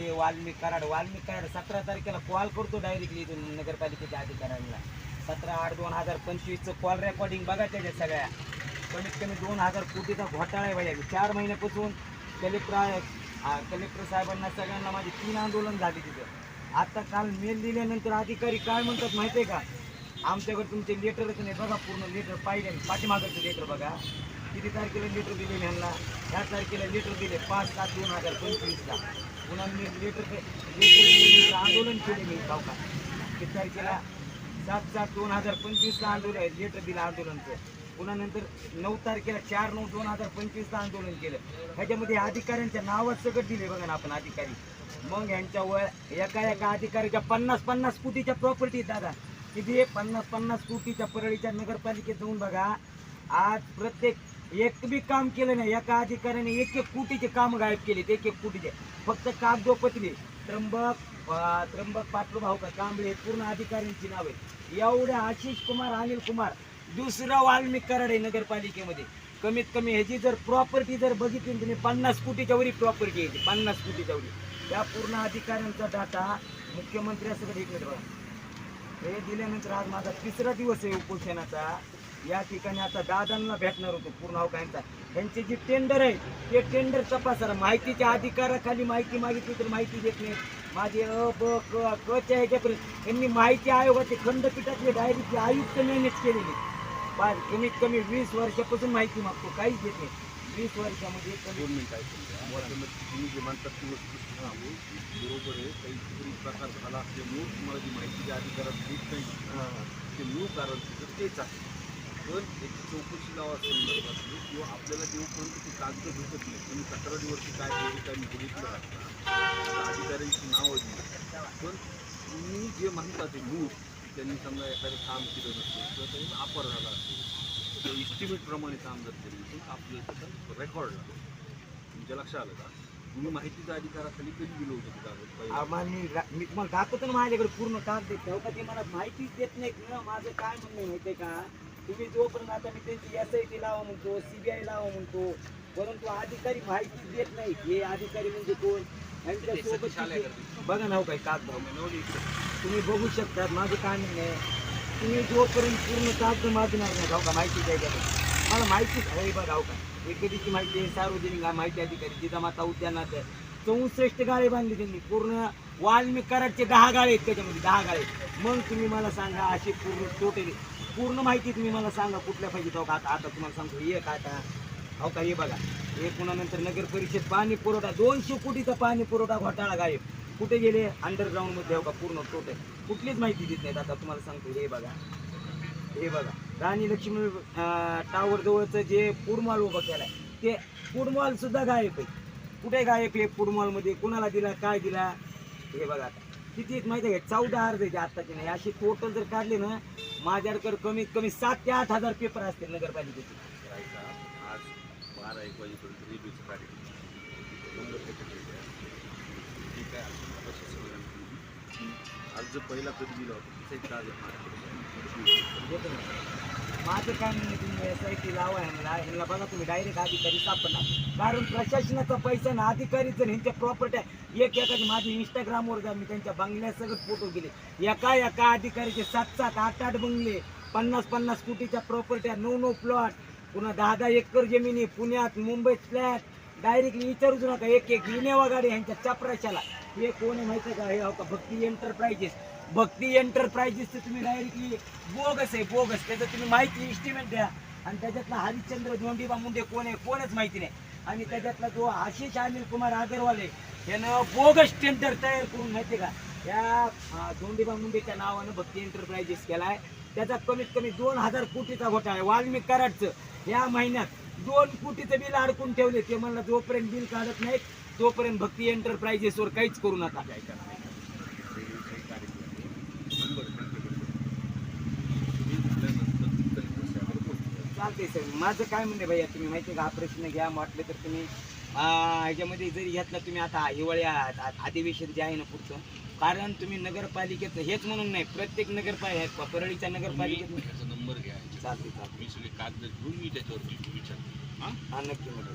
मुंडे, वाल्मिक कराड 17 तारखेला कॉल करतो डायरेक्टली इथून नगरपालिकेच्या अधिकाऱ्यांना. 17/8/2025चं कॉल रेकॉर्डिंग बघा त्याच्या सगळ्या. कमीत कमी 2000 कोटीचा घोटाळा आहे भैया. 4 महिन्यापासून कलेक्टर साहेबांना सगळ्यांना माझी 3 आंदोलन झाली तिथं. आता काल मेल दिल्यानंतर अधिकारी काय म्हणतात माहिती आहे का, आमच्याकडे तुमचे लेटरच नाही. बघा पूर्ण लेटर पाहिजे, पाठीमागचं लेटर बघा. किती तारखेला लेटर दिले ह्यांना, ह्या तारखेला लेटर दिले 5/7/2025ला. पुन्हा मी लेटर दिल्यानंतर आंदोलन केले मी गावका. किती तारखेला 7/7/2025ला आंदोलन लेटर दिलं आंदोलनचं. पुन्हा नंतर 9 तारखेला 4/9/2025ला आंदोलन केलं. ह्याच्यामध्ये अधिकाऱ्यांच्या नावात सगळं दिले बघा ना आपण अधिकारी. मग ह्यांच्यावर एका अधिकाऱ्याच्या 50 कोटीच्या प्रॉपर्टी दादा. किती 50 कोटीच्या परळीच्या नगरपालिकेत जाऊन बघा. आज प्रत्येक एक बी काम केलं नाही. एका अधिकाऱ्याने 1 कोटीचे काम गायब केले. 1 कोटीचे फक्त कागदोपत्री. त्र्यंबक पाटलूभाऊ का कांबळे पूर्ण अधिकाऱ्यांची नावे. एवढ्या आशिष कुमार, अनिल कुमार, दुसरा वाल्मिक कराड आहे नगरपालिकेमध्ये. कमीत कमी ह्याची जर प्रॉपर्टी जर बघितली तुम्ही 50 कोटीच्या वरी प्रॉपर्टी आहे. 50 कोटीच्या वरी. त्या पूर्ण अधिकाऱ्यांचा डाटा मुख्यमंत्र्यांसकट इकडे बघा. हे दिल्यानंतर आज माझा 3रा दिवस आहे उपोषणाचा. या ठिकाणी आता दादांना भेटणार होतो पूर्ण अवकाशांचा. त्यांचे जे टेंडर आहे ते टेंडर तपासा. माहितीच्या अधिकाराखाली माहिती मागितली तर माहिती देत नाही. माझे ब क च्या ह्याच्यापर्यंत त्यांनी माहिती आयोगाचे खंडपीठातले डायरेक्टली आयुक्त मॅनेज केलेले. कमीत कमी 20 वर्षापासून माहिती मागतो, काहीच देत नाही. 20 वर्षामध्ये 2 मिनिट तुम्ही जे म्हणतात ती वस्तू बरोबर आहे. काही प्रकार झाला असल्यामुळे तुम्हाला जी माहिती अधिकारात देत नाही ते मूळ कारण तिथं तेच आहे. पण याची चौकशी लावा संदर्भात किंवा आपल्याला जेव्हापर्यंत ती कागद भेटत नाही. तुम्ही 17 वर्षी काय अधिकारी बघितलं अधिकाऱ्यांची नावं दिली. पण तुम्ही जे म्हणता ते मूळ त्यांनी समजा एखादं काम केलं नसेल किंवा त्यांनी वापर झाला असेल किंवा इस्टिमेटप्रमाणे काम जर केलं तर आपलं त्याचा रेकॉर्ड लागतो. तुमच्या लक्षात आलं का? तुम्ही माहितीचा अधिकाराखाली कधी दिलं होतं ते कागद? मी तुम्हाला दाखवतो ना माझ्याकडे पूर्ण कागद देत का ते मला माहितीच देत नाहीत ना. माझं काय म्हणणं माहितीये का, तुम्ही जोपर्यंत आता मी त्यांची SIT लावा म्हणतो, CBI लावा म्हणतो, परंतु अधिकारी माहिती देत नाही. हे अधिकारी म्हणजे कोण, यांच्यासोबत बघा ना काही कागद तुम्ही बघू शकता. माझं काय म्हणणं आहे, तुम्ही जोपर्यंत पूर्ण कागद मागणार नाही का माहिती द्यायला मला माहितीच हवी. बघा का हे कधीची माहिती आहे, सार्वजनिक माहिती अधिकारी जिजामाता उद्यानात 64 गाळे बांधली त्यांनी. पूर्ण वाल्मिक कराडचे 10 गाळे आहेत त्याच्यामध्ये, 10 गाळे. मग तुम्ही मला सांगा अशी पूर्ण माहिती तुम्ही मला सांगा कुठल्या पाहिजे. तो का आता तुम्हाला सांगतो हे काय आता हो का हे बघा. हे पुन्हा नंतर नगर परिषद पाणी पुरवठा 200 कोटीचा पाणी पुरवठा घोटाळा गायब. कुठे गेले? अंडरग्राऊंडमध्ये हो का पूर्ण टोटल. कुठलीच माहिती देत नाहीत. आता तुम्हाला सांगतो हे बघा. हे बघा राणी लक्ष्मी टावर जवळचं जे फूड मॉल उभं केलाय ते फूड मॉल सुद्धा गायब आहे. कुठे गायब आहे फूड मॉलमध्ये? कुणाला दिला, काय दिला? हे बघा आता किती माहिती आहे का, 14 अर्ज आहे आत्ताचे नाही. असे टोटल जर काढले ना माझ्याकडे कमीत कमी 7 ते 8 हजार पेपर असतील नगरपालिकेचे. आज 12-1 वाजेपर्यंत रिव्ह्यूचं कार्यक्रम आज जो पहिला कधी दिला होता तिचा माझं काय म्हणणं, तुम्ही SIT लावा ह्यांना बघा. तुम्ही डायरेक्ट अधिकारी सापडणार. कारण प्रशासनाचा पैसा ना अधिकारी जर ह्यांच्या प्रॉपर्ट्या एकाची माझी इंस्टाग्रामवर जा, मी त्यांच्या बंगल्या सगळं फोटो गेले. एका अधिकारीचे 7-7, 8-8 बंगले, 50 कोटीच्या प्रॉपर्ट्या, 9 प्लॉट, पुन्हा 10 एकर जमिनी, पुण्यात मुंबईत फ्लॅट. डायरेक्टली विचारूच नका. एक इनेवा गाडी ह्यांच्या चपराशाला. हे कोण आहे माहिती आहे का? हे हो का भक्ती एंटरप्राइजेसचं तुम्ही डायरेक्टली बोगस आहे, बोगस. त्याचं तुम्ही माहिती इस्टिमेट द्या. आणि त्याच्यातला हरिश्चंद्र धोंडीबा मुंडे कोण आहे कोणच माहिती नाही. आणि त्याच्यातला जो आशिष अनिल कुमार अगरवाल आहे त्यानं बोगस टेंडर तयार करून माहिती आहे का या धोंडीबा मुंडेच्या नावानं भक्ती एंटरप्राइजेस केला आहे. त्याचा कमीत कमी 2000 कोटीचा घोटाळा आहे. वाल्मिक कराडचं या महिन्यात 2 कोटीचं बिल अडकून ठेवले. ते म्हणलं जोपर्यंत बिल काढत नाहीत तोपर्यंत भक्ती एंटरप्राइजेसवर काहीच करू नका. चालते सर. माझं काय म्हणणे भैया, तुम्ही माहिती का हा प्रश्न घ्या म्हटलं तर तुम्ही ह्याच्यामध्ये जरी घेतला तुम्ही आता हिवाळ्या अधिवेशन जे आहे ना पुढचं, कारण तुम्ही नगरपालिकेचं हेच म्हणून नाही प्रत्येक नगरपालिका परळीच्या नगरपालिकेत नंबर घ्या. चालते मी सगळे कागद घेऊन मी त्याच्यावर विचारतो. हा नक्की मॅडम.